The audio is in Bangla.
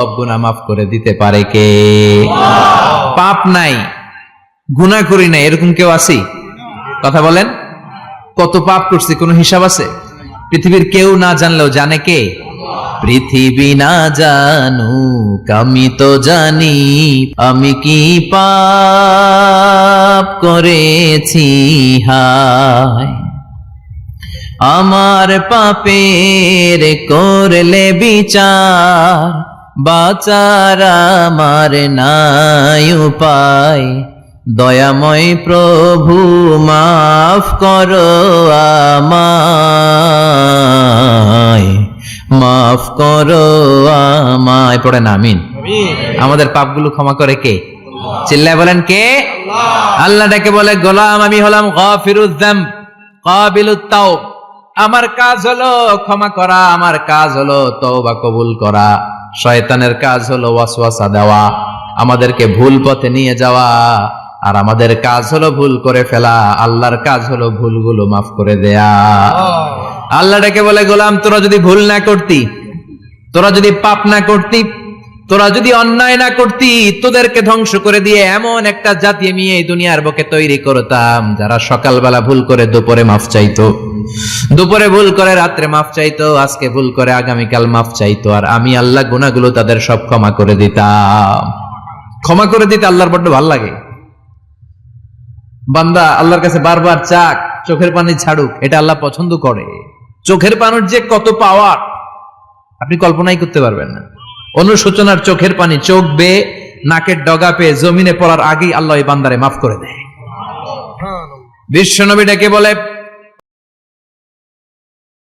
সব গুনাহ মাফ করে দিতে পারে কে? পাপ নাই, গুনাহ করি না, এরকম কেউ আছে? কথা বলেন, কত পাপ করছি কোনো হিসাব আছে? পৃথিবীর কেউ না জানলেও জানে কে? পৃথিবী না জানুক আমি তো জানি, আমি কি পাপ করেছি হায়। আমার পাপের করলে বিচার, বাঁচার আমার নাই উপায়। দয়াময় প্রভু মাফ করো আমায়, মাফ করো আমায়। পড়েন আমিন। আমাদের পাপগুলো ক্ষমা করে কে? চিল্লায় বলেন কে? আল্লাহ ডেকে বলে, গোলাম আমি হলাম গাফিরুয যামব কাবিলুত তাওব। আমার কাজ হলো ক্ষমা করা, আমার কাজ হলো তওবা কবুল করা। শয়তানের কাজ হলো ওয়াসওয়াসা দেওয়া, আমাদেরকে ভুল পথে নিয়ে যাওয়া। আর আমাদের কাজ হলো ভুল করে ফেলা, আল্লাহর কাজ হলো ভুলগুলো মাফ করে দেয়া। আল্লাহ ডেকে বলে, গোলাম তোরা যদি ভুল না করতি, তোরা যদি পাপ না করতি, তোরা যদি অন্যায় না করতি, তোদেরকে ধ্বংস করে দিয়ে এমন একটা জাতি আমি এই দুনিয়ার বুকে তৈরি করতাম যারা সকালবেলা ভুল করে দুপুরে মাফ চাইতো, দুপুরে ভুল করে রাত্রে মাফ চাইতো, আজকে ভুল করে আগামীকাল মাফ চাইতো। আর আমি আল্লাহ গুনাহগুলো তাদের সব ক্ষমা করে দিতাম। ক্ষমা করে দিতে আল্লাহর বড্ড ভালো লাগে। বান্দা আল্লাহর কাছে বারবার চাক, চোখের পানি ছাড়ুক, এটা আল্লাহ পছন্দ করে। চোখের পানির যে কত পাওয়ার আপনি কল্পনাই করতে পারবেন না। অনুশোচনার চোখের পানি চোখ বেয়ে নাকের ডগা পেয়ে জমিনে পড়ার আগেই আল্লাহ এই বান্দারে মাফ করে দেয়। বিশ্বনবী ডেকে বলে,